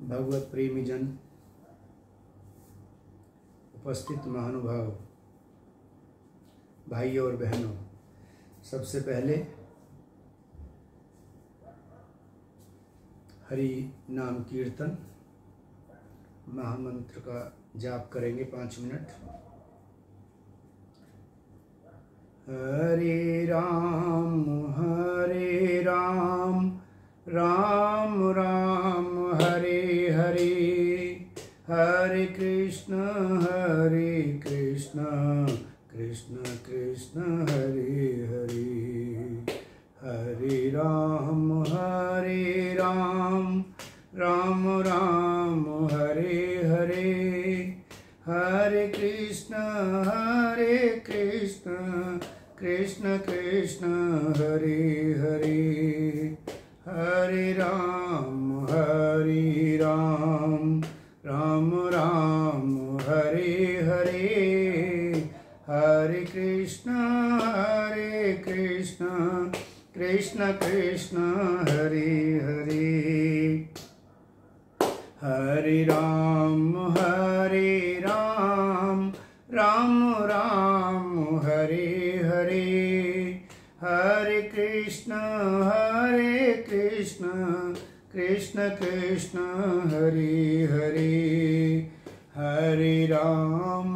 भगवत प्रेमी जन, उपस्थित महानुभाव, भाइयों और बहनों, सबसे पहले हरि नाम कीर्तन महामंत्र का जाप करेंगे 5 मिनट। हरे राम राम राम हरे हरे, हरे कृष्ण कृष्ण कृष्ण हरे हरे। हरे राम राम राम हरे हरे, हरे कृष्ण कृष्ण कृष्ण हरे हरे। हरे राम राम राम हरे हरे, हरे कृष्ण कृष्ण कृष्ण हरे हरे। हरे राम राम राम हरे हरे, हरे कृष्ण कृष्ण कृष्ण हरे हरे। हरे राम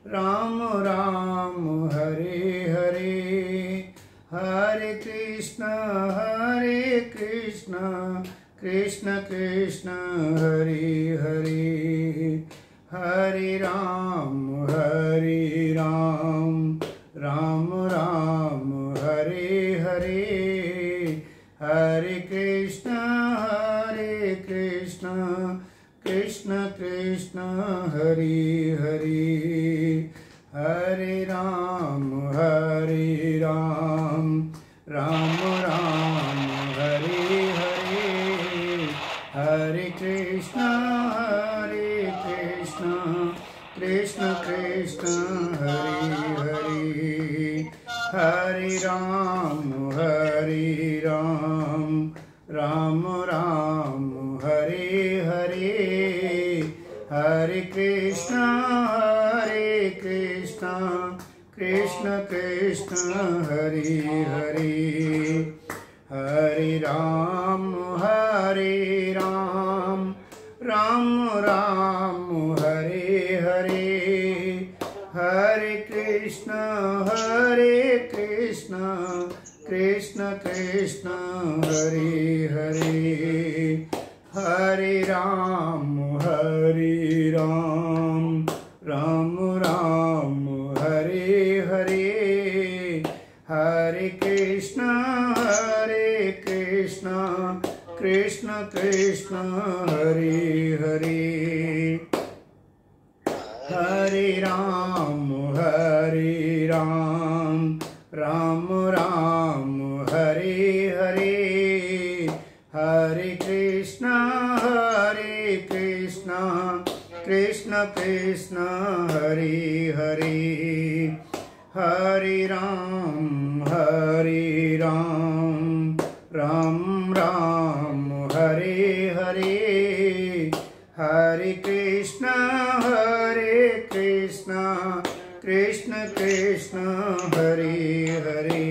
राम राम हरे हरे, हरे कृष्ण कृष्ण कृष्ण हरे हरे। हरे राम राम राम हरे हरे, हरे कृष्ण कृष्ण कृष्ण हरे हरे। हरे राम राम राम हरे हरे, हरे कृष्ण कृष्ण कृष्ण हरे हरे। हरे राम राम राम हरे हरे, हरे कृष्ण कृष्ण कृष्ण हरे हरे। हरे राम राम राम हरे हरे, हरे कृष्ण कृष्ण कृष्ण हरे हरे। हरे राम राम राम हरे हरे, हरे कृष्ण कृष्ण कृष्ण हरे हरे। हरे राम राम राम हरे हरे, हरे कृष्ण कृष्ण कृष्ण हरे हरे। हरे राम राम राम हरे हरे, हरे कृष्ण कृष्ण कृष्ण हरे हरे।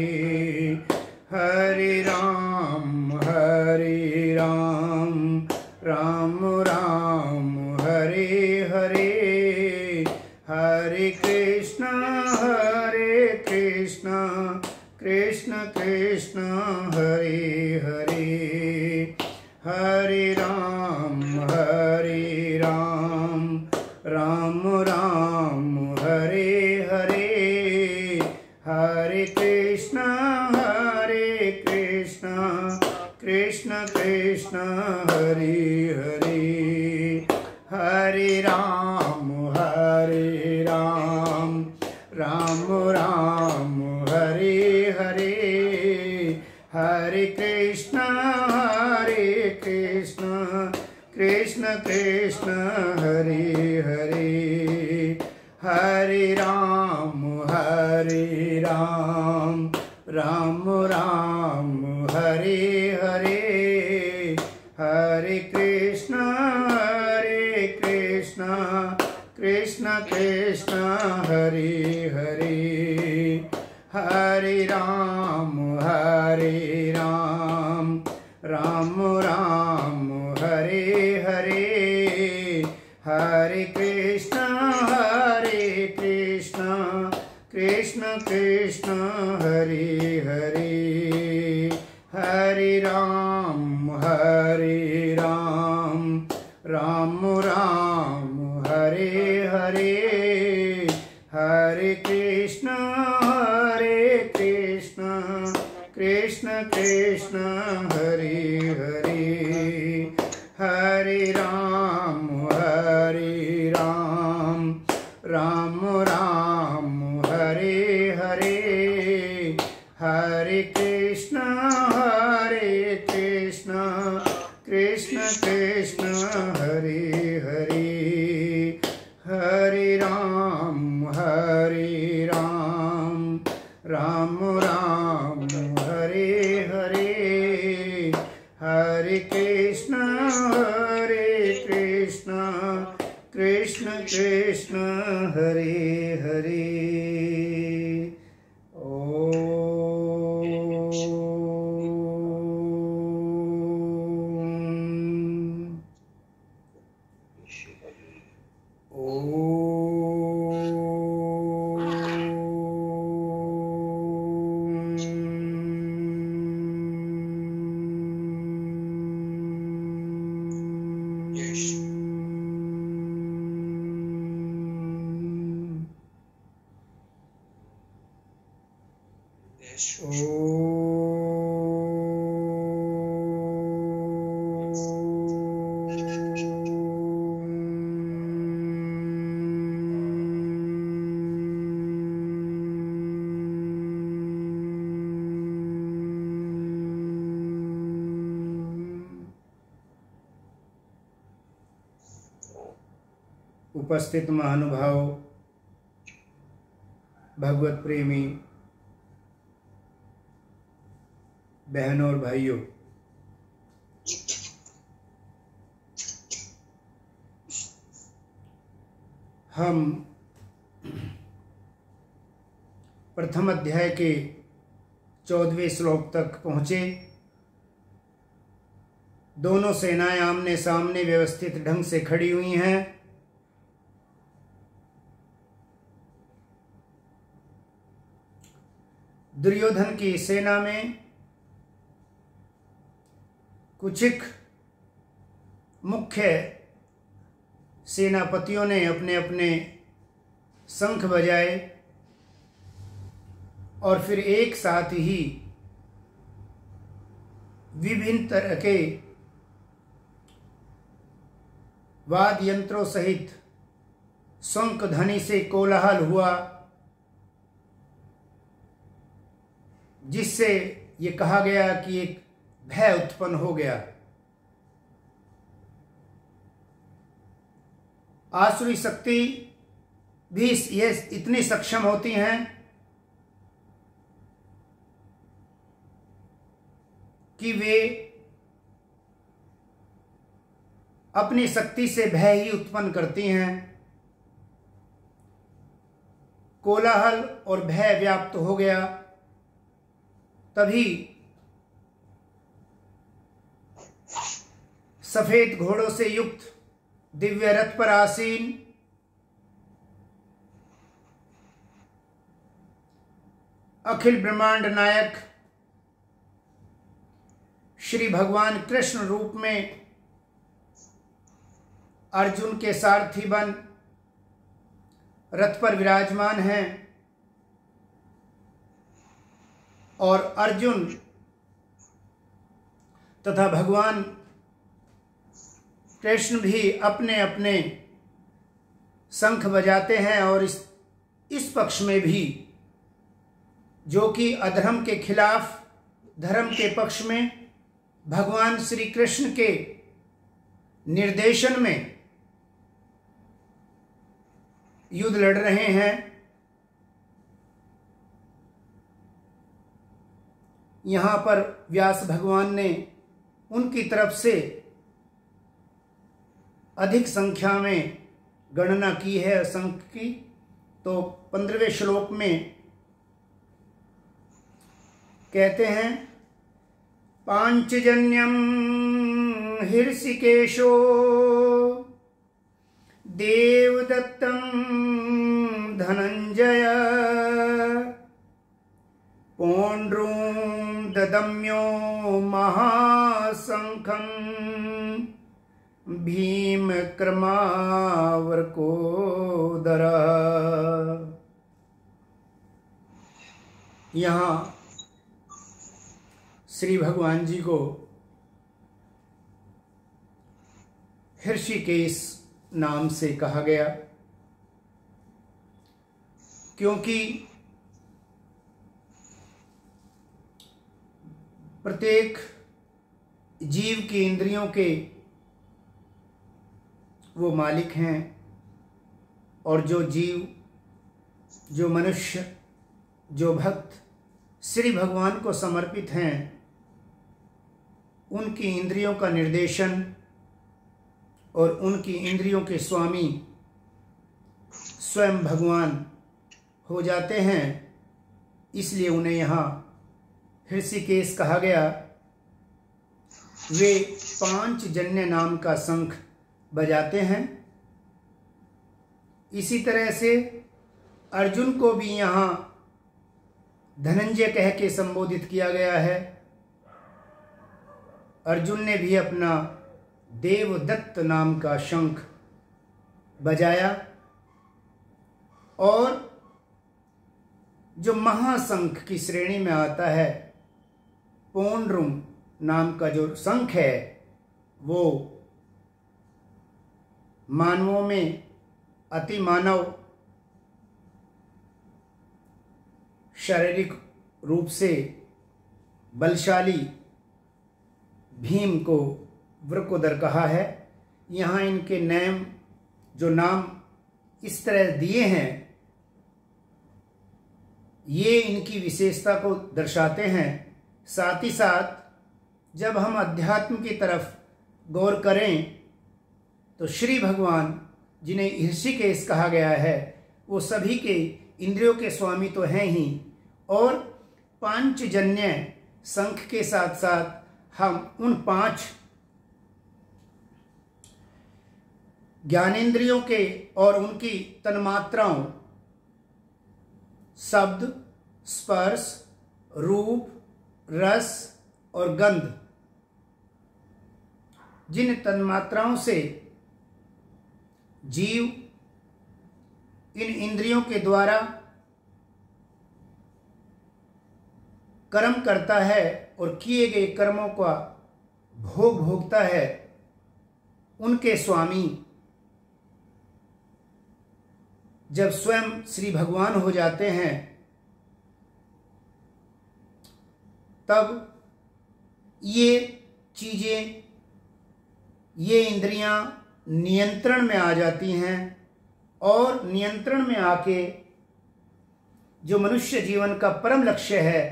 हरे राम राम राम हरे हरे, हरे कृष्ण कृष्ण कृष्ण हरे हरे। हरे राम राम राम हरे हरे, हरे कृष्ण कृष्ण कृष्ण हरे हरे। हरे राम राम राम हरे हरे, हरे कृष्ण कृष्ण कृष्ण हरे हरे। हरे राम राम राम हरे हरे, हरे कृष्ण कृष्ण कृष्ण हरे हरे, हरे राम राम राम हरे हरे, हरे कृष्ण कृष्ण कृष्ण हरे हरे, हरे राम राम राम हरे हरे, हरे कृष्ण कृष्ण कृष्ण हरे हरे, हरे राम राम राम हरे हरे, हरे कृष्ण कृष्ण कृष्ण हरे हरे, हरे राम राम राम हरे हरे, हरे कृष्ण कृष्ण कृष्ण हरे हरे। उपस्थित महानुभाव, भगवत प्रेमी बहनों और भाइयों, हम प्रथम अध्याय के 14वें श्लोक तक पहुँचे। दोनों सेनाएं आमने सामने व्यवस्थित ढंग से खड़ी हुई हैं। दुर्योधन की सेना में कुछिक मुख्य सेनापतियों ने अपने अपने शंख बजाए और फिर एक साथ ही विभिन्न तरह के वाद्य यंत्रों सहित शंख ध्वनि से कोलाहल हुआ, जिससे ये कहा गया कि एक भय उत्पन्न हो गया। आसुरी शक्ति भी ये इतनी सक्षम होती हैं कि वे अपनी शक्ति से भय ही उत्पन्न करती हैं। कोलाहल और भय व्याप्त हो गया। तभी सफेद घोड़ों से युक्त दिव्य रथ पर आसीन अखिल ब्रह्मांड नायक श्री भगवान कृष्ण रूप में अर्जुन के सारथी बन रथ पर विराजमान हैं और अर्जुन तथा भगवान कृष्ण भी अपने अपने शंख बजाते हैं और इस पक्ष में भी, जो कि अधर्म के खिलाफ धर्म के पक्ष में भगवान श्री कृष्ण के निर्देशन में युद्ध लड़ रहे हैं। यहाँ पर व्यास भगवान ने उनकी तरफ से अधिक संख्या में गणना की है शंख की। तो 15वें श्लोक में कहते हैं, पांचजन्यम हृषिकेशो देवदत्तं धनंजय पौंड्रूं ददम्यो महाशंखं भीमक्रमावरकोदर। यहाँ श्री भगवान जी को हृषिकेश नाम से कहा गया, क्योंकि प्रत्येक जीव की इंद्रियों के वो मालिक हैं, और जो जीव, जो मनुष्य, जो भक्त श्री भगवान को समर्पित हैं, उनकी इंद्रियों का निर्देशन और उनकी इंद्रियों के स्वामी स्वयं भगवान हो जाते हैं। इसलिए उन्हें यहाँ हृषिकेश कहा गया। वे पांचजन्य नाम का शंख बजाते हैं। इसी तरह से अर्जुन को भी यहाँ धनंजय कह के संबोधित किया गया है। अर्जुन ने भी अपना देवदत्त नाम का शंख बजाया, और जो महाशंख की श्रेणी में आता है, पौंड्रुम नाम का जो शंख है, वो मानवों में अति मानव शारीरिक रूप से बलशाली भीम को वृकोदर कहा है। यहाँ इनके नाम इस तरह दिए हैं, ये इनकी विशेषता को दर्शाते हैं। साथ ही साथ जब हम अध्यात्म की तरफ गौर करें तो श्री भगवान जिन्हें हृषिकेश कहा गया है, वो सभी के इंद्रियों के स्वामी तो हैं ही, और पांचजन्य शंख के साथ साथ हम उन 5 ज्ञानेंद्रियों के और उनकी तन्मात्राओं शब्द, स्पर्श, रूप, रस और गंध, जिन तन्मात्राओं से जीव इन इंद्रियों के द्वारा कर्म करता है और किए गए कर्मों का भोग भोगता है, उनके स्वामी जब स्वयं श्री भगवान हो जाते हैं, तब ये चीजें, ये इंद्रियां नियंत्रण में आ जाती हैं, और नियंत्रण में आके जो मनुष्य जीवन का परम लक्ष्य है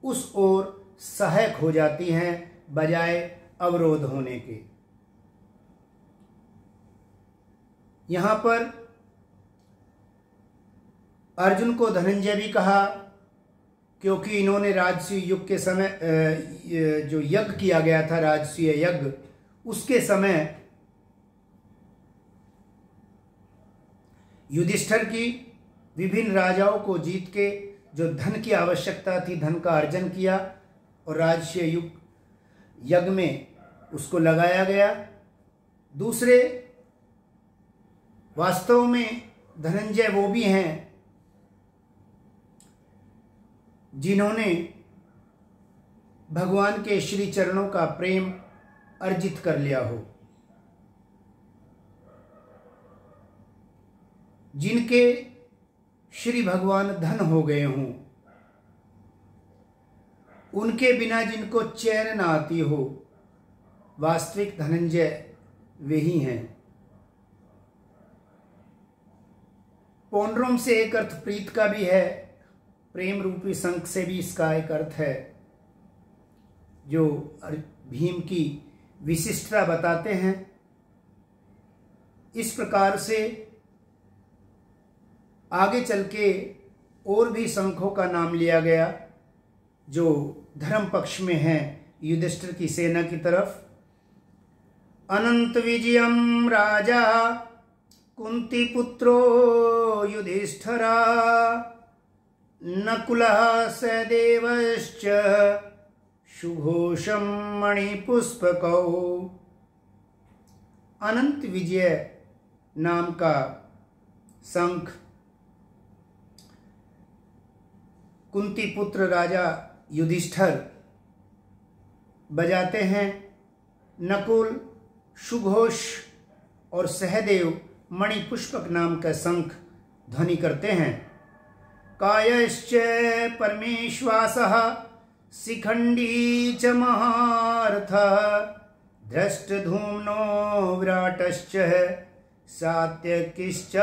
उस ओर सहायक हो जाती हैं, बजाय अवरोध होने के। यहां पर अर्जुन को धनंजय भी कहा, क्योंकि इन्होंने राजसूय युग के समय जो यज्ञ किया गया था, राजसूय यज्ञ, उसके समय युधिष्ठिर की विभिन्न राजाओं को जीत के जो धन की आवश्यकता थी, धन का अर्जन किया और राजसूय युग यज्ञ में उसको लगाया गया। दूसरे, वास्तव में धनंजय वो भी हैं जिन्होंने भगवान के श्री चरणों का प्रेम अर्जित कर लिया हो, जिनके श्री भगवान धन हो गए हों, उनके बिना जिनको चैन न आती हो, वास्तविक धनंजय वे ही हैं। पौंड्रोम से एक अर्थ प्रीत का भी है, प्रेम रूपी शंख से भी इसका एक अर्थ है, जो भीम की विशिष्टता बताते हैं। इस प्रकार से आगे चल के और भी शंखों का नाम लिया गया जो धर्म पक्ष में है युधिष्ठिर की सेना की तरफ। अनंत विजयम राजा कुंती पुत्रो युधिष्ठिरा नकुलः सहदेवश्च सुघोषम मणिपुष्पकौ। अनंत विजय नाम का शंख कुंती पुत्र राजा युधिष्ठिर बजाते हैं। नकुल, सुघोष और सहदेव मणिपुष्पक नाम का शंख ध्वनि करते हैं। कायश्च परमेश्वासः शिखंडी च महारथः धृष्टधूम्नो विराटश्च सात्यकिश्च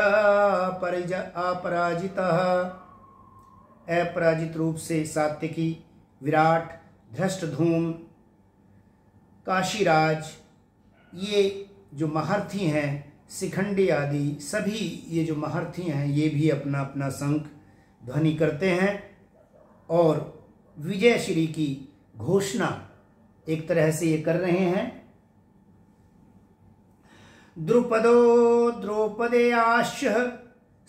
अपराजितः। अपराजित रूप से सात्यकी, विराट, धृष्टधूम, काशीराज, ये जो महारथी हैं, शिखंडी आदि सभी ये जो महारथी हैं ये भी अपना अपना शंख ध्वनि करते हैं और विजयश्री की घोषणा एक तरह से ये कर रहे हैं। द्रुपदो द्रौपदेयाश्च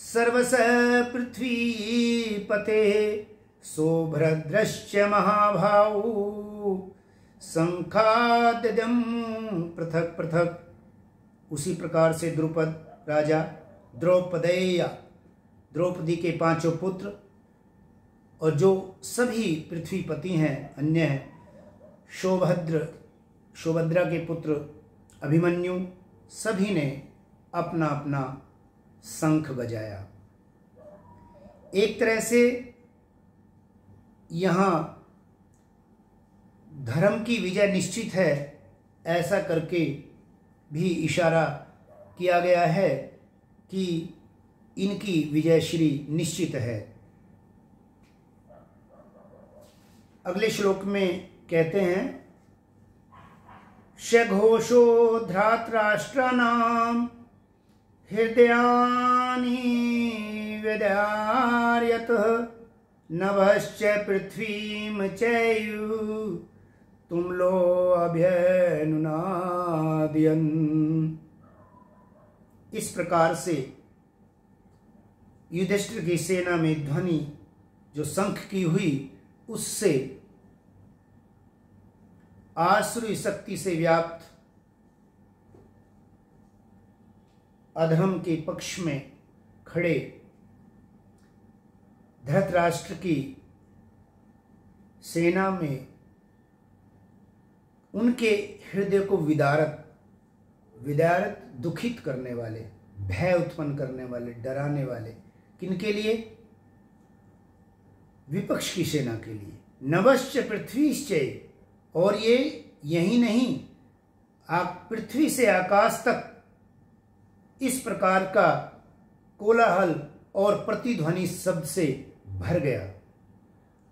सर्वस पृथ्वीपते सौभद्रश्च महाभाऊ शंखाद्यं पृथक पृथक। उसी प्रकार से द्रुपद राजा, द्रौपदेय द्रौपदी के 5 पुत्र और जो सभी पृथ्वीपति हैं अन्य हैं, सौभद्रा के पुत्र अभिमन्यु, सभी ने अपना अपना शंख बजाया। एक तरह से यहाँ धर्म की विजय निश्चित है ऐसा करके भी इशारा किया गया है कि इनकी विजयश्री निश्चित है। अगले श्लोक में कहते हैं शघोषो धृतराष्ट्राणां हृदयानि व्यदारयतः नभश्च पृथ्वीं चैव तुमलो अभ्यनुनादयन्। इस प्रकार से युधिष्ठिर की सेना में ध्वनि जो शंख की हुई उससे आसुरी शक्ति से व्याप्त अधर्म के पक्ष में खड़े धृतराष्ट्र की सेना में उनके हृदय को विदारक दुखित करने वाले, भय उत्पन्न करने वाले, डराने वाले, किनके लिए? विपक्ष की सेना के लिए। नभश्च पृथ्वीश्च, और ये यही नहीं पृथ्वी से आकाश तक इस प्रकार का कोलाहल और प्रतिध्वनि शब्द से भर गया।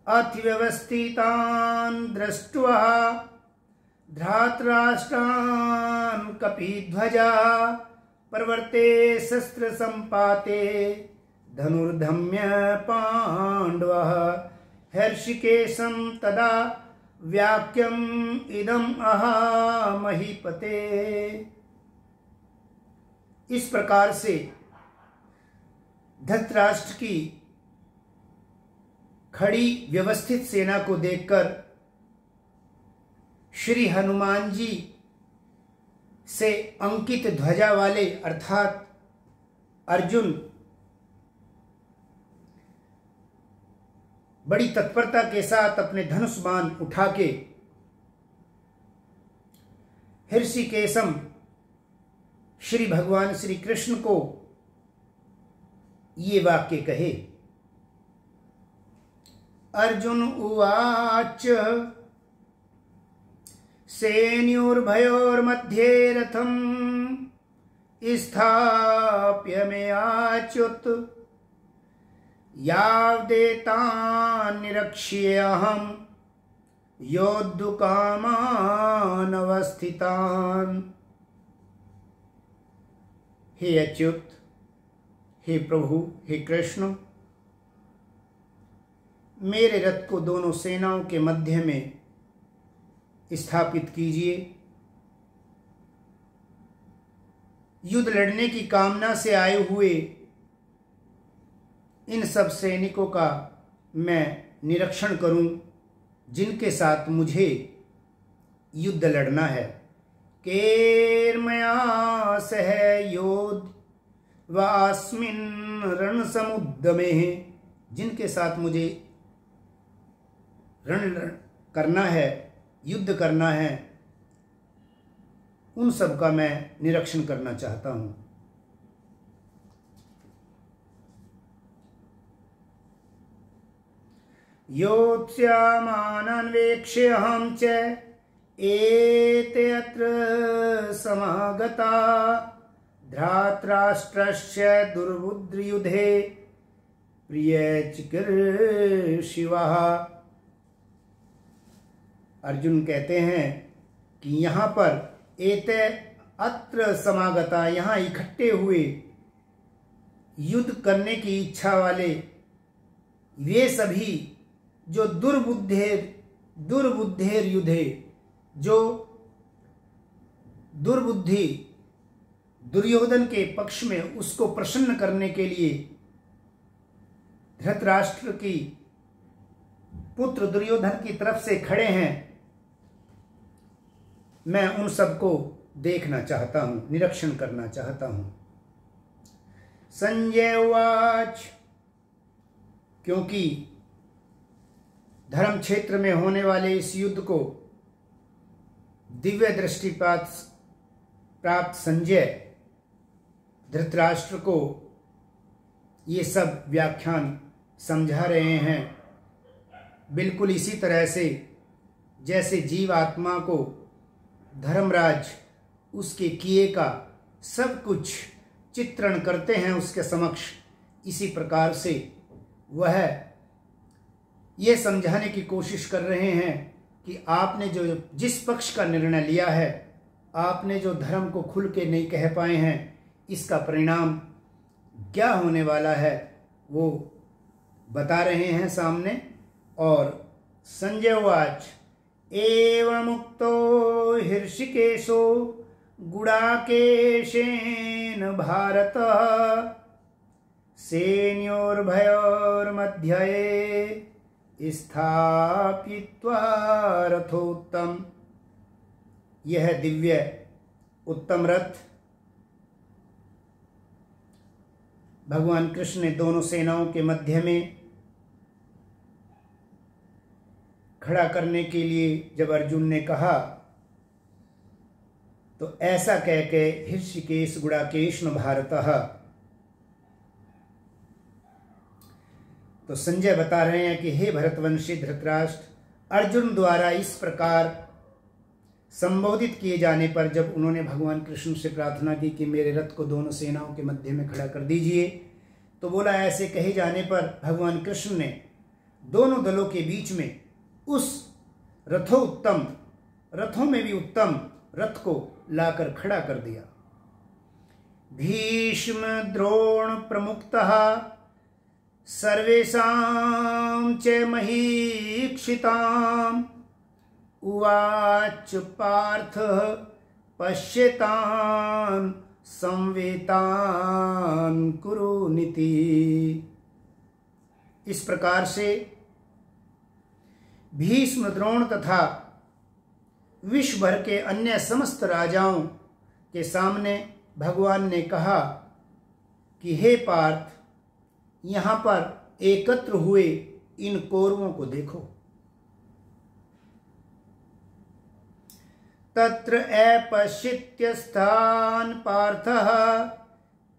अतिव्यवस्थितान् दृष्ट्वा धृतराष्ट्रान् कपिध्वजा प्रवर्ते शस्त्र संपाते धनुर्धम्य पांडवः हर्षिकेशं तदा व्याक्यम इदम आहा महीपते। इस प्रकार से धृतराष्ट्र की खड़ी व्यवस्थित सेना को देखकर श्री हनुमान जी से अंकित ध्वजा वाले अर्थात अर्जुन बड़ी तत्परता के साथ अपने धनुष बाण उठा के हृषिकेशम श्री भगवान श्री कृष्ण को ये वाक्य कहे। अर्जुन उवाच सेनयोर्भयोर्मध्ये रथं स्थाप्य मेयाच्युत यावदेतान् निरक्ष्येऽहं योद्धुकामान् अवस्थितान्। हे अच्युत, हे प्रभु, हे कृष्ण, मेरे रथ को दोनों सेनाओं के मध्य में स्थापित कीजिए। युद्ध लड़ने की कामना से आए हुए इन सब सैनिकों का मैं निरीक्षण करूं, जिनके साथ मुझे युद्ध लड़ना है। केर्मया सह योद्ध वास्मिन् रण समुद्यमे, जिनके साथ मुझे रण करना है, युद्ध करना है, उन सब का मैं निरीक्षण करना चाहता हूं। योत्स्यामानन्वेक्ष्य अहं च एते अत्र समागता धृतराष्ट्रस्य दुर्बुद्धियुधे प्रियचिकीर्षिवः। अर्जुन कहते हैं कि यहाँ पर एते अत्र समागता, यहाँ इकट्ठे हुए युद्ध करने की इच्छा वाले वे सभी जो दुर्बुद्धेर युधे, जो दुर्बुद्धि दुर्योधन के पक्ष में उसको प्रसन्न करने के लिए धृतराष्ट्र की पुत्र दुर्योधन की तरफ से खड़े हैं, मैं उन सबको देखना चाहता हूं, निरीक्षण करना चाहता हूं। संजय उवाच, क्योंकि धर्म क्षेत्र में होने वाले इस युद्ध को दिव्य दृष्टिपात प्राप्त संजय धृतराष्ट्र को ये सब व्याख्यान समझा रहे हैं। बिल्कुल इसी तरह से जैसे जीव आत्मा को धर्मराज उसके किए का सब कुछ चित्रण करते हैं उसके समक्ष, इसी प्रकार से वह ये समझाने की कोशिश कर रहे हैं कि आपने जो जिस पक्ष का निर्णय लिया है, आपने जो धर्म को खुल के नहीं कह पाए हैं, इसका परिणाम क्या होने वाला है वो बता रहे हैं सामने। और संजय उवाच, एवमुक्तो हृषिकेशो गुडाकेशेन भारत सेनयोर्भयोर्मध्ये स्थापित्वा रथोत्तम। यह दिव्य उत्तम रथ भगवान कृष्ण ने दोनों सेनाओं के मध्य में खड़ा करने के लिए जब अर्जुन ने कहा, तो ऐसा कह के हृषिकेश गुडाकेशन भारतः, तो संजय बता रहे हैं कि हे भरतवंशी धृतराष्ट्र, अर्जुन द्वारा इस प्रकार संबोधित किए जाने पर जब उन्होंने भगवान कृष्ण से प्रार्थना की कि मेरे रथ को दोनों सेनाओं के मध्य में खड़ा कर दीजिए, तो बोला ऐसे कहे जाने पर भगवान कृष्ण ने दोनों दलों के बीच में उस रथोत्तम, रथों में भी उत्तम रथ को लाकर खड़ा कर दिया। भीष्म द्रोण प्रमुक्तः सर्वेषां च महीक्षिताम् उवाच पार्थ पश्यतान् संवेतान् कुरु नीति। इस प्रकार से भीष्म द्रोण तथा विश्व भर के अन्य समस्त राजाओं के सामने भगवान ने कहा कि हे पार्थ, यहाँ पर एकत्र हुए इन कौरवों को देखो। तत्र अपश्यत्यस्थान् पार्थः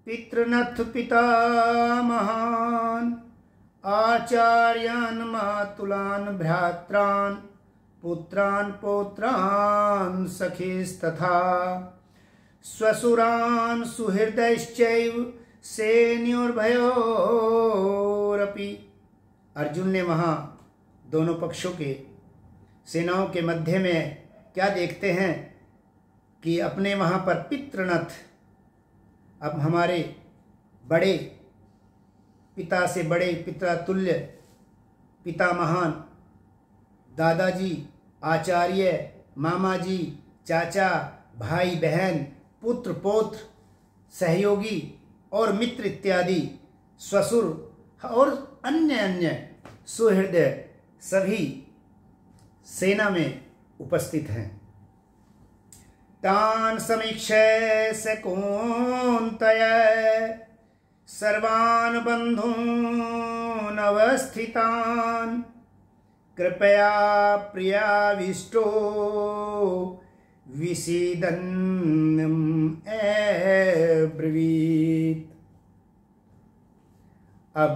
पितृनथ पितामहान् आचार्यान् मातुलान् भ्रात्रान् पुत्रान् पौत्रान् सखीस्तथा स्वसुरान् सुहृदयश्चैव सेनयोर्भयोरपि। अर्जुन ने वहाँ दोनों पक्षों के सेनाओं के मध्य में क्या देखते हैं कि अपने वहाँ पर पितृनथ अब हमारे बड़े पिता से बड़े पिता तुल्य पिता महान दादाजी, आचार्य, मामा जी, चाचा, भाई बहन, पुत्र पौत्र, सहयोगी और मित्र इत्यादि ससुर और अन्य अन्य सुहृदय सभी सेना में उपस्थित हैं। तान समीक्षय स कौन्तेय सर्वान् बन्धून् अवस्थितान् कृपया प्रियाविष्टो विसीदन्नम् अब्रवीत्। अब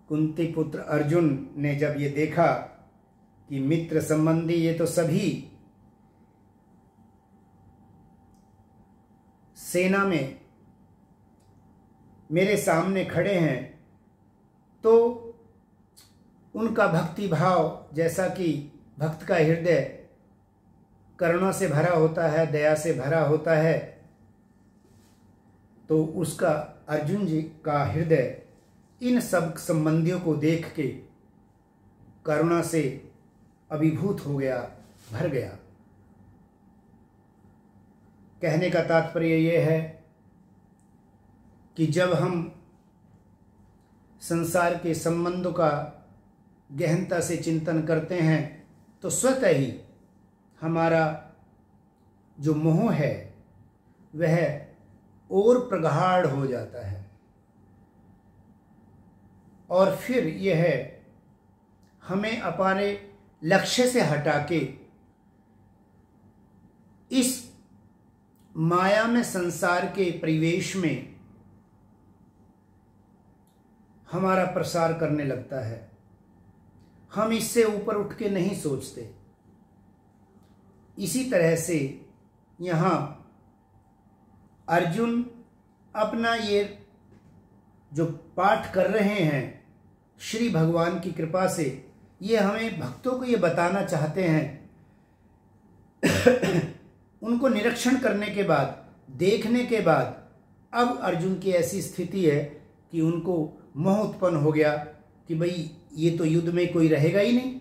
कुंती पुत्र अर्जुन ने जब ये देखा कि मित्र संबंधी ये तो सभी सेना में मेरे सामने खड़े हैं, तो उनका भक्ति भाव, जैसा कि भक्त का हृदय करुणा से भरा होता है, दया से भरा होता है, तो उसका अर्जुन जी का हृदय इन सब संबंधियों को देख के करुणा से अभिभूत हो गया, भर गया। कहने का तात्पर्य यह है कि जब हम संसार के संबंधों का गहनता से चिंतन करते हैं तो स्वतः ही हमारा जो मोह है वह और प्रगाढ़ हो जाता है, और फिर यह हमें अपने लक्ष्य से हटा के इस माया में, संसार के परिवेश में हमारा प्रसार करने लगता है। हम इससे ऊपर उठ के नहीं सोचते। इसी तरह से यहाँ अर्जुन अपना ये जो पाठ कर रहे हैं श्री भगवान की कृपा से, ये हमें भक्तों को ये बताना चाहते हैं। उनको निरीक्षण करने के बाद, देखने के बाद अब अर्जुन की ऐसी स्थिति है कि उनको मोह उत्पन्न हो गया कि भाई ये तो युद्ध में कोई रहेगा ही नहीं,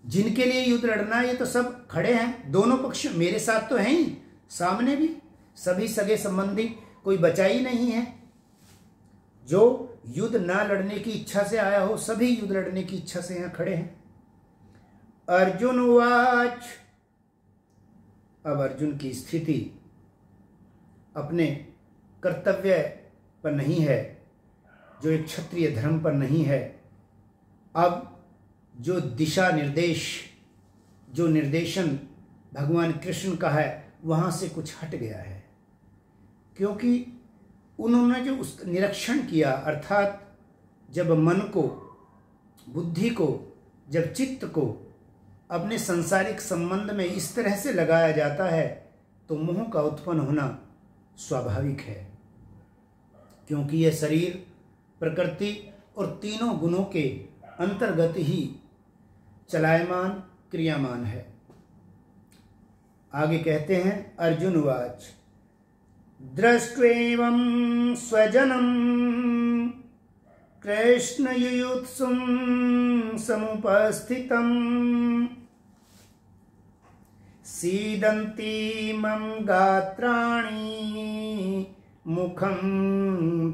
जिनके लिए युद्ध लड़ना है ये तो सब खड़े हैं, दोनों पक्ष मेरे साथ तो हैं ही, सामने भी सभी सगे संबंधी, कोई बचा ही नहीं है। जो युद्ध ना लड़ने की इच्छा से आया हो, सभी युद्ध लड़ने की इच्छा से यहाँ खड़े हैं। अर्जुन उवाच। अब अर्जुन की स्थिति अपने कर्तव्य पर नहीं है, जो एक क्षत्रिय धर्म पर नहीं है। अब जो दिशा निर्देश, जो निर्देशन भगवान कृष्ण का है, वहाँ से कुछ हट गया है, क्योंकि उन्होंने जो उस निरीक्षण किया, अर्थात जब मन को, बुद्धि को, जब चित्त को अपने सांसारिक संबंध में इस तरह से लगाया जाता है तो मोह का उत्पन्न होना स्वाभाविक है, क्योंकि यह शरीर, प्रकृति और तीनों गुणों के अंतर्गत ही चलायमान, क्रियामान है। आगे कहते हैं अर्जुन उवाच। दृष्ट्वेवं स्वजनं कृष्ण युयुत्सुं समुपस्थितं सीदन्ति मम गात्राणि मुखं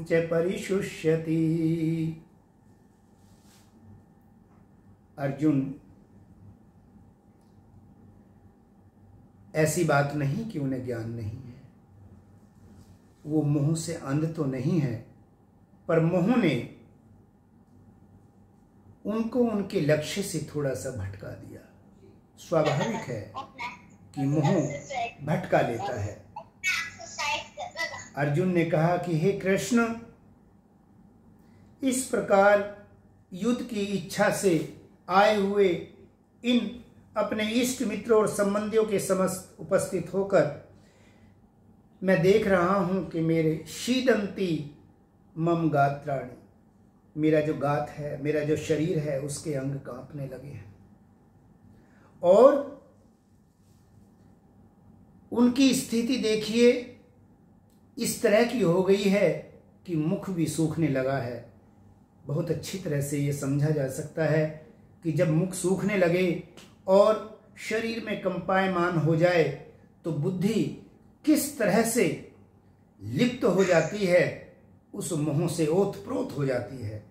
च परिशुष्यति। अर्जुन, ऐसी बात नहीं कि उन्हें ज्ञान नहीं है, वो मोह से अंध तो नहीं है, पर मोह ने उनको उनके लक्ष्य से थोड़ा सा भटका दिया। स्वाभाविक है कि मोह भटका लेता है। अर्जुन ने कहा कि हे कृष्ण, इस प्रकार युद्ध की इच्छा से आए हुए इन अपने इष्ट मित्रों और संबंधियों के समस्त उपस्थित होकर मैं देख रहा हूं कि मेरे शीदंती मम गात्राणि, मेरा जो गात है, मेरा जो शरीर है, उसके अंग कांपने लगे हैं, और उनकी स्थिति देखिए, इस तरह की हो गई है कि मुख भी सूखने लगा है। बहुत अच्छी तरह से ये समझा जा सकता है कि जब मुख सूखने लगे और शरीर में कंपायमान हो जाए तो बुद्धि किस तरह से लिप्त हो जाती है, उस मोह से ओतप्रोत हो जाती है।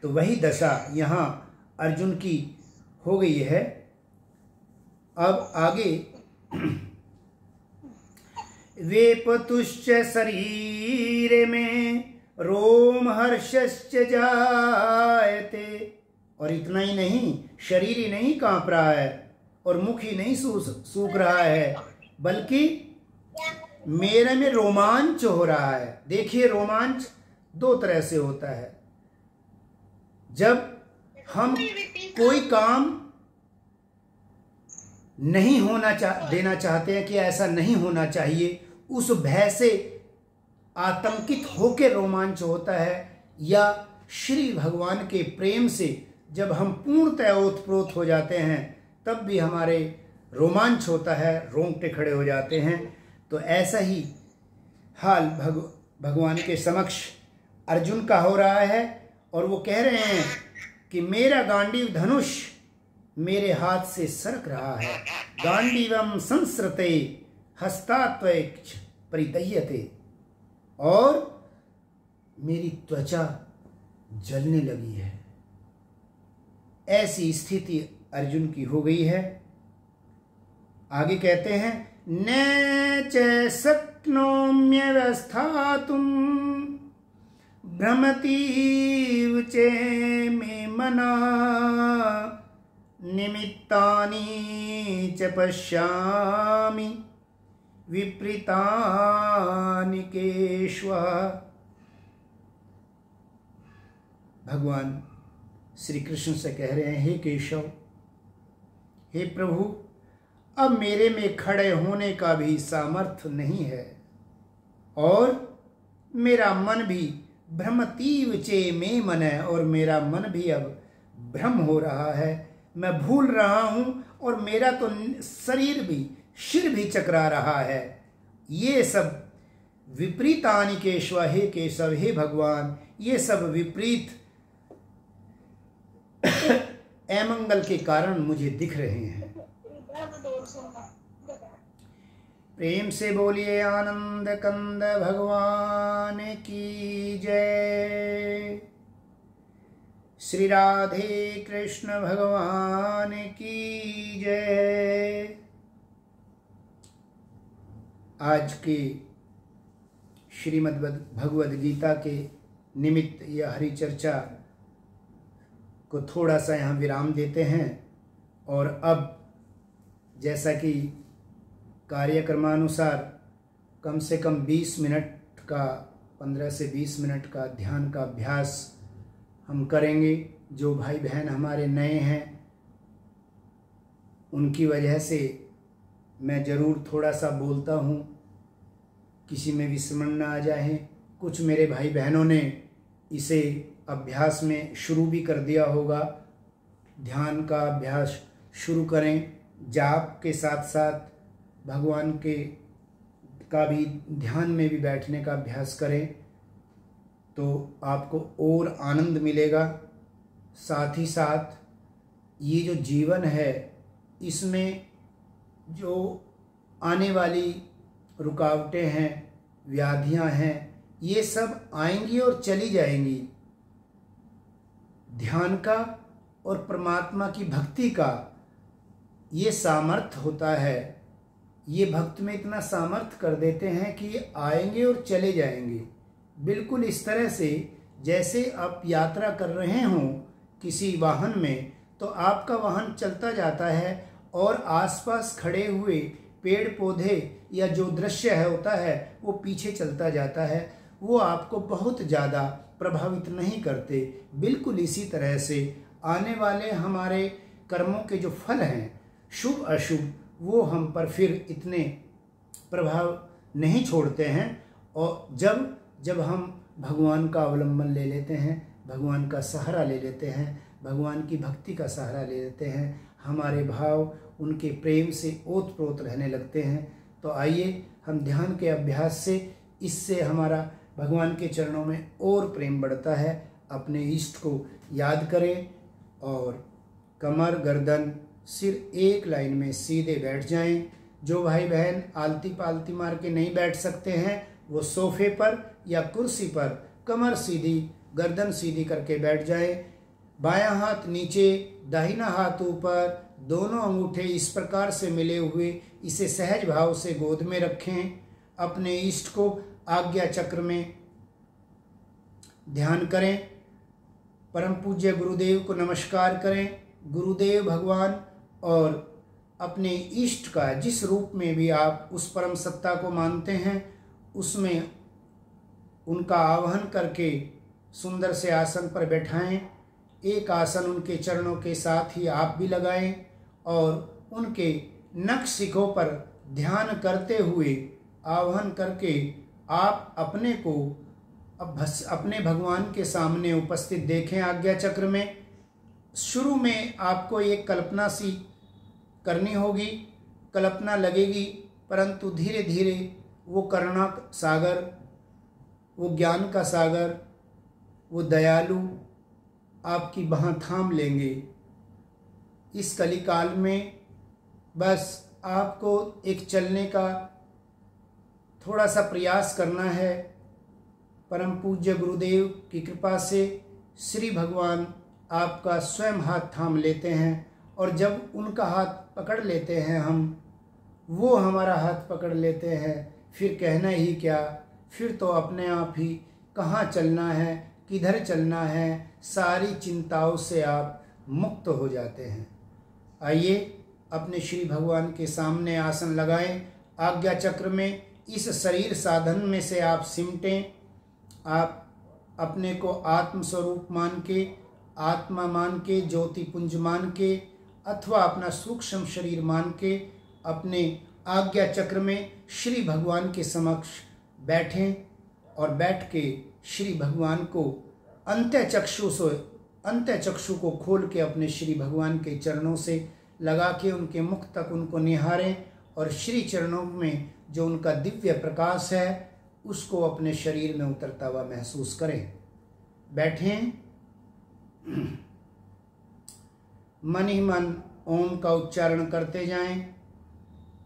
तो वही दशा यहाँ अर्जुन की हो गई है। अब आगे वेपतुश्च शरीर में रोम हर्षश्च जायते। और इतना ही नहीं, शरीर ही नहीं कांप रहा है और मुख ही नहीं सूख रहा है, बल्कि मेरे में रोमांच हो रहा है। देखिए, रोमांच दो तरह से होता है। जब हम कोई काम नहीं देना चाहते हैं कि ऐसा नहीं होना चाहिए, उस भय से आतंकित होकर रोमांच होता है, या श्री भगवान के प्रेम से जब हम पूर्णतः ओतप्रोत हो जाते हैं तब भी हमारे रोमांच होता है, रोंगटे खड़े हो जाते हैं। तो ऐसा ही हाल भगवान के समक्ष अर्जुन का हो रहा है और वो कह रहे हैं कि मेरा गांडीव धनुष मेरे हाथ से सरक रहा है। गांडीवम संसृते हस्तात्वैक्ष परिदह्यते। और मेरी त्वचा जलने लगी है। ऐसी स्थिति अर्जुन की हो गई है। आगे कहते हैं न च शक्नोम्यवस्थातुं भ्रमतीव च मे मना निमित्तानि च पश्यामि विपरीतानि केशव। भगवान श्री कृष्ण से कह रहे हैं, हे केशव, हे प्रभु, अब मेरे में खड़े होने का भी सामर्थ्य नहीं है और मेरा मन भी भ्रमतीव चे में मन है, और मेरा मन भी अब भ्रम हो रहा है। मैं भूल रहा हूं और मेरा तो शरीर भी, सिर भी चकरा रहा है। ये सब विपरीतानि केशव, हे केशव, हे भगवान, ये सब विपरीत अमंगल के कारण मुझे दिख रहे हैं। प्रेम से बोलिए आनंद कंद भगवान की जय। श्री राधे कृष्ण भगवान की जय। आज के श्रीमद् भगवद गीता के निमित्त यह हरि चर्चा को थोड़ा सा यहाँ विराम देते हैं। और अब जैसा कि कार्यक्रमानुसार कम से कम 20 मिनट का, 15 से 20 मिनट का ध्यान का अभ्यास हम करेंगे। जो भाई बहन हमारे नए हैं उनकी वजह से मैं ज़रूर थोड़ा सा बोलता हूँ, किसी में विस्मरण न आ जाए। कुछ मेरे भाई बहनों ने इसे अभ्यास में शुरू भी कर दिया होगा। ध्यान का अभ्यास शुरू करें, जाप के साथ साथ भगवान के का भी ध्यान में भी बैठने का अभ्यास करें, तो आपको और आनंद मिलेगा। साथ ही साथ ये जो जीवन है, इसमें जो आने वाली रुकावटें हैं, व्याधियां हैं, ये सब आएंगी और चली जाएंगी। ध्यान का और परमात्मा की भक्ति का ये सामर्थ्य होता है। ये भक्त में इतना सामर्थ्य कर देते हैं कि ये आएंगे और चले जाएंगे। बिल्कुल इस तरह से जैसे आप यात्रा कर रहे हों किसी वाहन में, तो आपका वाहन चलता जाता है और आसपास खड़े हुए पेड़ पौधे या जो दृश्य है होता है वो पीछे चलता जाता है। वो आपको बहुत ज़्यादा प्रभावित नहीं करते। बिल्कुल इसी तरह से आने वाले हमारे कर्मों के जो फल हैं, शुभ अशुभ, वो हम पर फिर इतने प्रभाव नहीं छोड़ते हैं। और जब हम भगवान का अवलंबन ले लेते हैं, भगवान का सहारा ले लेते हैं, भगवान की भक्ति का सहारा ले लेते हैं, हमारे भाव उनके प्रेम से ओतप्रोत रहने लगते हैं। तो आइए हम ध्यान के अभ्यास से इससे हमारा भगवान के चरणों में और प्रेम बढ़ता है। अपने इष्ट को याद करें और कमर गर्दन सिर एक लाइन में सीधे बैठ जाएं। जो भाई बहन आलती पालती मार के नहीं बैठ सकते हैं वो सोफे पर या कुर्सी पर कमर सीधी गर्दन सीधी करके बैठ जाएं। बायां हाथ नीचे दाहिना हाथ ऊपर, दोनों अंगूठे इस प्रकार से मिले हुए इसे सहज भाव से गोद में रखें। अपने इष्ट को आज्ञा चक्र में ध्यान करें। परम पूज्य गुरुदेव को नमस्कार करें। गुरुदेव भगवान और अपने इष्ट का जिस रूप में भी आप उस परम सत्ता को मानते हैं उसमें उनका आवाहन करके सुंदर से आसन पर बैठाएं। एक आसन उनके चरणों के साथ ही आप भी लगाएं और उनके नख शिखों पर ध्यान करते हुए आवाहन करके आप अपने को अपने भगवान के सामने उपस्थित देखें। आज्ञा चक्र में शुरू में आपको एक कल्पना सी करनी होगी, कल्पना लगेगी, परंतु धीरे धीरे वो करुणा सागर, वो ज्ञान का सागर, वो दयालु आपकी बाह थाम लेंगे। इस कलिकाल में बस आपको एक चलने का थोड़ा सा प्रयास करना है। परम पूज्य गुरुदेव की कृपा से श्री भगवान आपका स्वयं हाथ थाम लेते हैं और जब उनका हाथ पकड़ लेते हैं हम, वो हमारा हाथ पकड़ लेते हैं, फिर कहना ही क्या, फिर तो अपने आप ही कहाँ चलना है, किधर चलना है, सारी चिंताओं से आप मुक्त हो जाते हैं। आइए अपने श्री भगवान के सामने आसन लगाएं। आज्ञा चक्र में इस शरीर साधन में से आप सिमटें। आप अपने को आत्म स्वरूप मान के, आत्मा मान के, ज्योति पुंज मान के अथवा अपना सूक्ष्म शरीर मान के अपने आज्ञा चक्र में श्री भगवान के समक्ष बैठें और बैठ के श्री भगवान को अंत्य चक्षु को खोल के अपने श्री भगवान के चरणों से लगा के उनके मुख तक उनको निहारें और श्री चरणों में जो उनका दिव्य प्रकाश है उसको अपने शरीर में उतरता हुआ महसूस करें। बैठें। मन ही मन ओम का उच्चारण करते जाएं।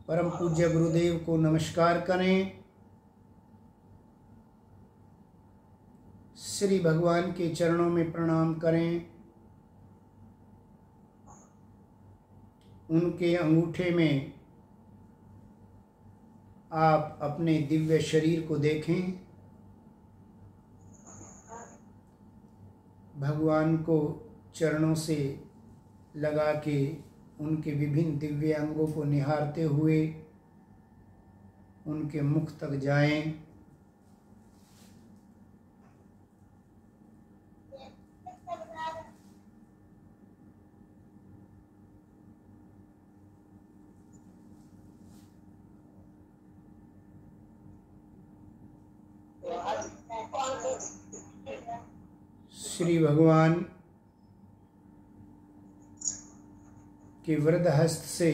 परम पूज्य गुरुदेव को नमस्कार करें। श्री भगवान के चरणों में प्रणाम करें। उनके अंगूठे में आप अपने दिव्य शरीर को देखें। भगवान को चरणों से लगा के उनके विभिन्न दिव्य अंगों को निहारते हुए उनके मुख तक जाएं। श्री भगवान के वृद्ध हस्त से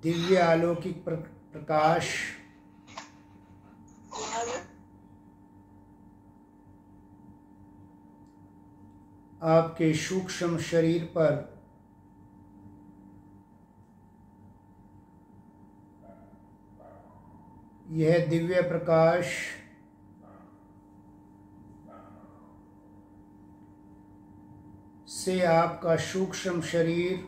दिव्य अलौकिक प्रकाश आपके सूक्ष्म शरीर पर यह दिव्य प्रकाश से आपका सूक्ष्म शरीर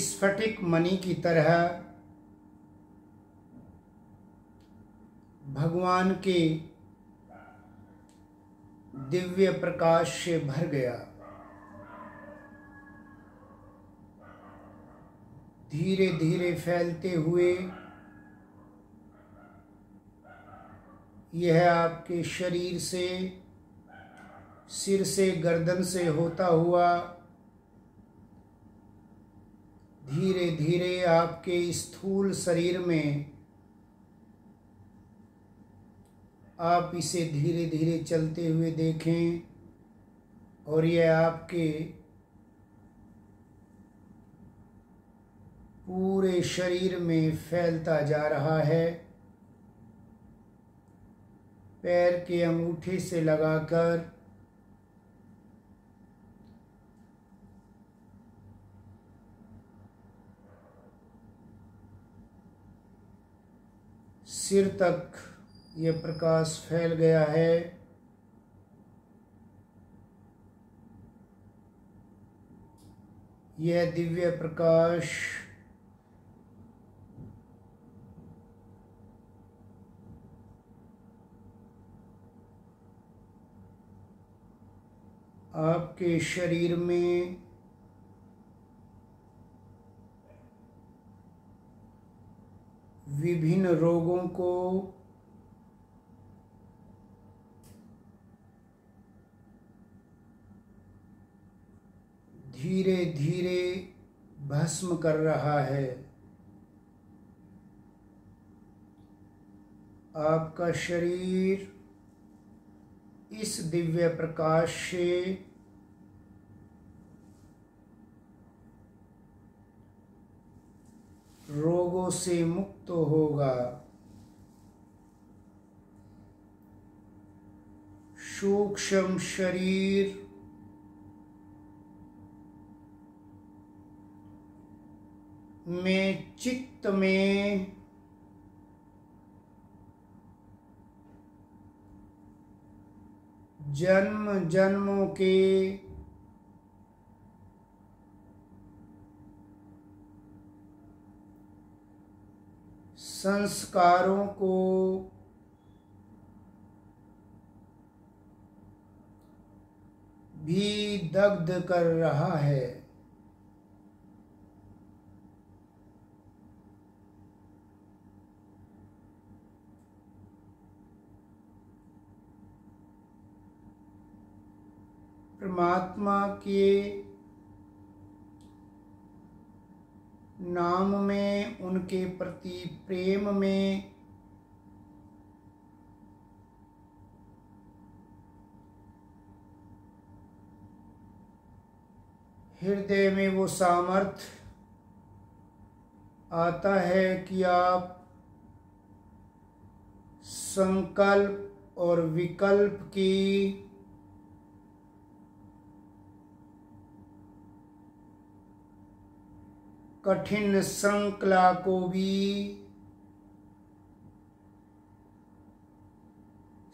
स्फटिक मणि की तरह भगवान के दिव्य प्रकाश से भर गया। धीरे धीरे फैलते हुए यह आपके शरीर से, सिर से, गर्दन से होता हुआ धीरे धीरे आपके स्थूल शरीर में आप इसे धीरे धीरे चलते हुए देखें और यह आपके पूरे शरीर में फैलता जा रहा है। पैर के अंगूठे से लगाकर सिर तक ये प्रकाश फैल गया है। यह दिव्य प्रकाश आपके शरीर में विभिन्न रोगों को धीरे धीरे भस्म कर रहा है। आपका शरीर इस दिव्य प्रकाश से रोगों से मुक्त होगा। सूक्ष्म शरीर में, चित्त में जन्म जन्मों के संस्कारों को भी दग्ध कर रहा है। परमात्मा के नाम में, उनके प्रति प्रेम में हृदय में वो सामर्थ्य आता है कि आप संकल्प और विकल्प की कठिन श्रृंखला को भी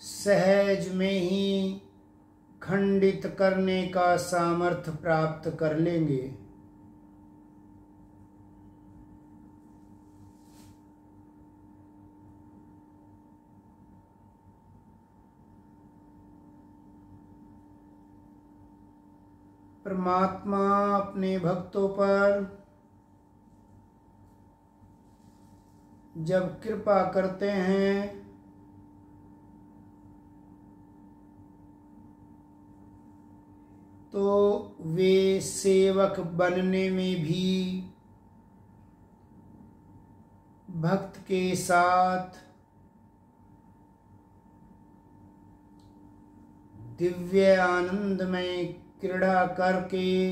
सहज में ही खंडित करने का सामर्थ्य प्राप्त कर लेंगे। परमात्मा अपने भक्तों पर जब कृपा करते हैं तो वे सेवक बनने में भी भक्त के साथ दिव्य आनंद में क्रीड़ा करके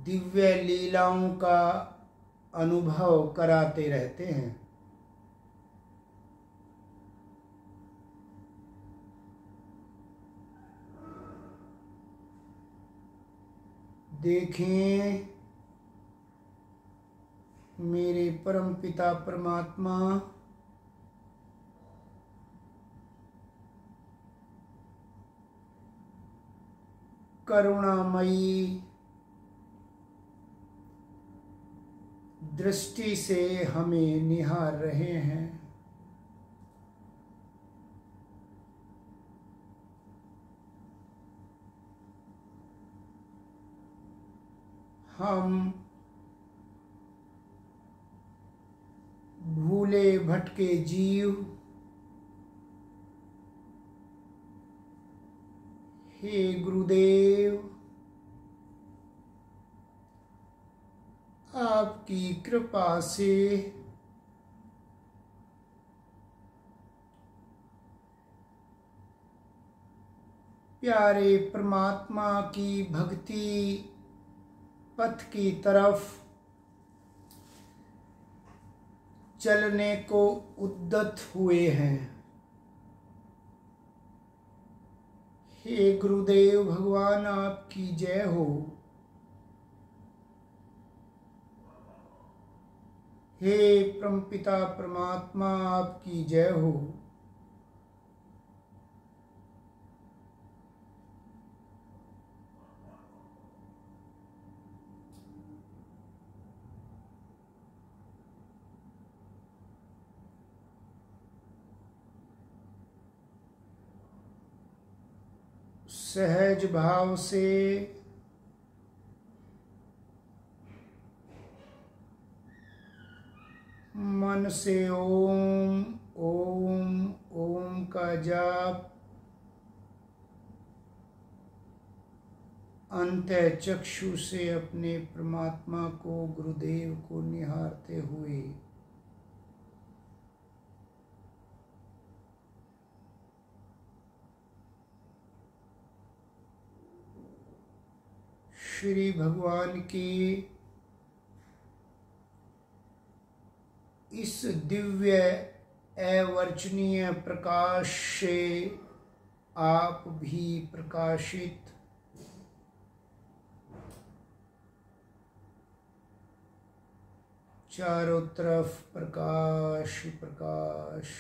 दिव्य लीलाओं का अनुभव कराते रहते हैं। देखें, मेरे परम पिता परमात्मा करुणामयी दृष्टि से हमें निहार रहे हैं। हम भूले भटके जीव हे गुरुदेव, आपकी कृपा से प्यारे परमात्मा की भक्ति पथ की तरफ चलने को उद्यत हुए हैं। हे गुरुदेव भगवान, आपकी जय हो। हे परमपिता परमात्मा, आपकी जय हो। सहज भाव से मन से ओम ओम ओम का जाप अंतः चक्षु से अपने परमात्मा को, गुरुदेव को निहारते हुए श्री भगवान की इस दिव्य अवर्चनीय प्रकाश से आप भी प्रकाशित चारों तरफ प्रकाश प्रकाश।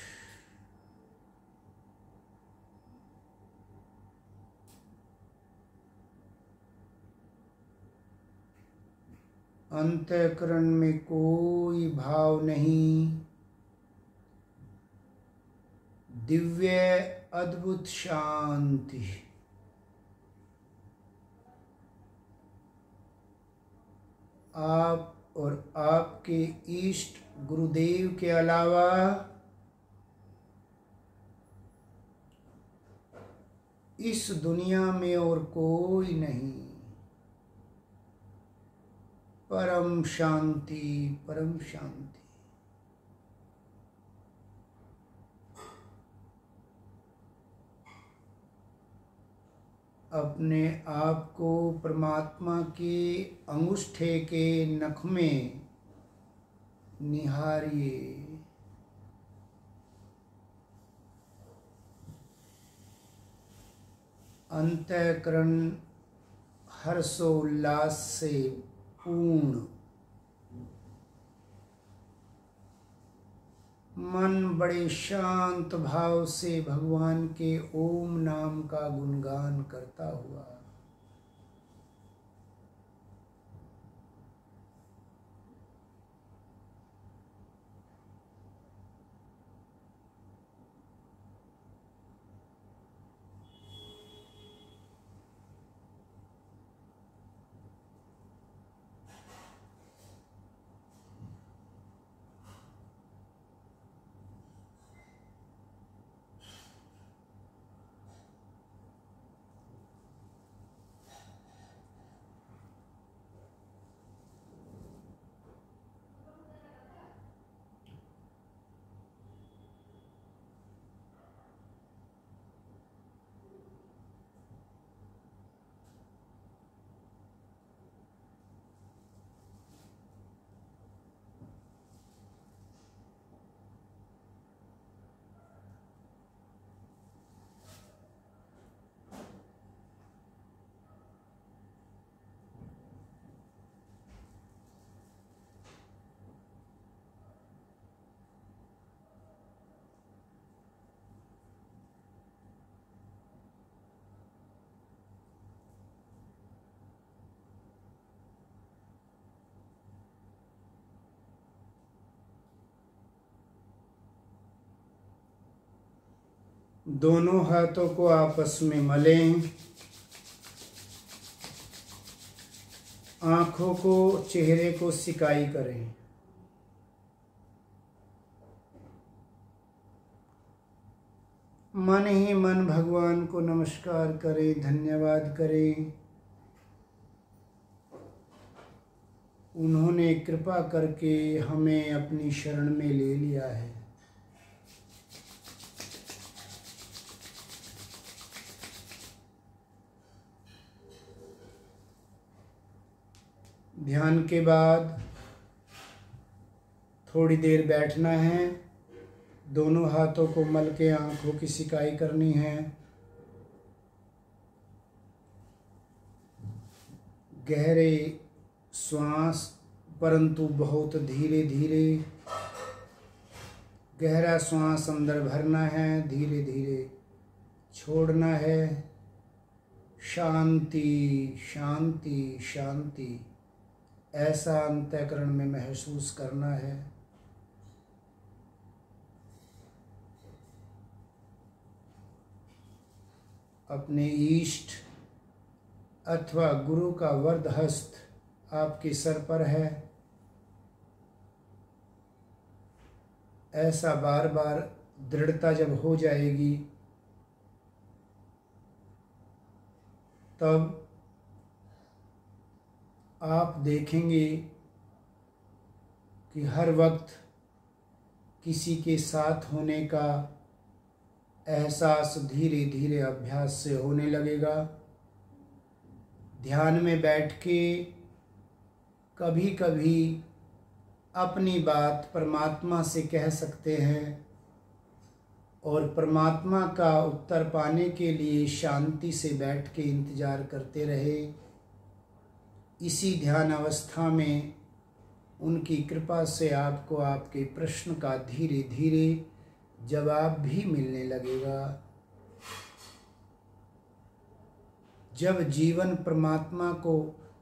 अंतःकरण में कोई भाव नहीं, दिव्य अद्भुत शांति। आप और आपके इष्ट गुरुदेव के अलावा इस दुनिया में और कोई नहीं। परम शांति, परम शांति। अपने आप को परमात्मा के अंगूठे के नख में निहारिए। अंतःकरण हर्षोल्लास से पूर्ण, मन बड़े शांत भाव से भगवान के ओम नाम का गुणगान करता हुआ दोनों हाथों को आपस में मलें। आंखों को, चेहरे को सिकाई करें। मन ही मन भगवान को नमस्कार करें, धन्यवाद करें। उन्होंने कृपा करके हमें अपनी शरण में ले लिया है। ध्यान के बाद थोड़ी देर बैठना है। दोनों हाथों को मल के आंखों की सिकाई करनी है। गहरे श्वास, परंतु बहुत धीरे धीरे। गहरा श्वास अंदर भरना है, धीरे धीरे छोड़ना है। शांति शांति शांति, ऐसा अंतःकरण में महसूस करना है। अपने इष्ट अथवा गुरु का वरद हस्त आपके सर पर है। ऐसा बार बार दृढ़ता जब हो जाएगी तब आप देखेंगे कि हर वक्त किसी के साथ होने का एहसास धीरे धीरे अभ्यास से होने लगेगा। ध्यान में बैठ के कभी कभी अपनी बात परमात्मा से कह सकते हैं और परमात्मा का उत्तर पाने के लिए शांति से बैठ के इंतज़ार करते रहे। इसी ध्यान अवस्था में उनकी कृपा से आपको आपके प्रश्न का धीरे धीरे जवाब भी मिलने लगेगा। जब जीवन परमात्मा को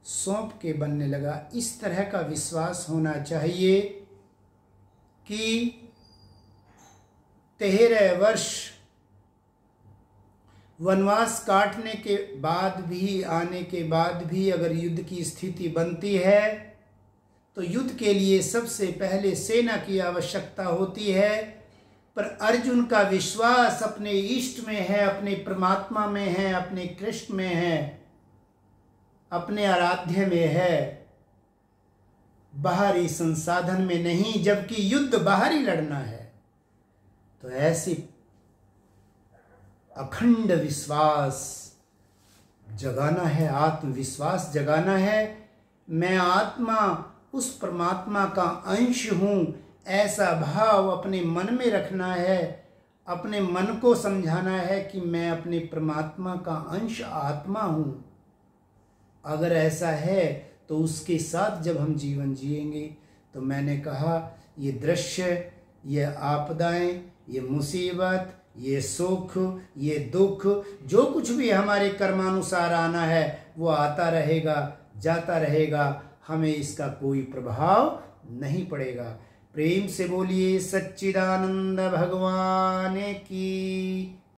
सौंप के बनने लगा, इस तरह का विश्वास होना चाहिए कि 13 वर्ष वनवास काटने के बाद भी, आने के बाद भी अगर युद्ध की स्थिति बनती है तो युद्ध के लिए सबसे पहले सेना की आवश्यकता होती है। पर अर्जुन का विश्वास अपने इष्ट में है, अपने परमात्मा में है, अपने कृष्ण में है, अपने आराध्य में है, बाहरी संसाधन में नहीं, जबकि युद्ध बाहरी लड़ना है। तो ऐसी अखंड विश्वास जगाना है, आत्मविश्वास जगाना है। मैं आत्मा उस परमात्मा का अंश हूं, ऐसा भाव अपने मन में रखना है। अपने मन को समझाना है कि मैं अपने परमात्मा का अंश आत्मा हूं। अगर ऐसा है तो उसके साथ जब हम जीवन जिएंगे तो मैंने कहा ये दृश्य, ये आपदाएं, ये मुसीबत, ये सुख, ये दुख, जो कुछ भी हमारे कर्मानुसार आना है वो आता रहेगा, जाता रहेगा, हमें इसका कोई प्रभाव नहीं पड़ेगा। प्रेम से बोलिए सच्चिदानंद भगवान की।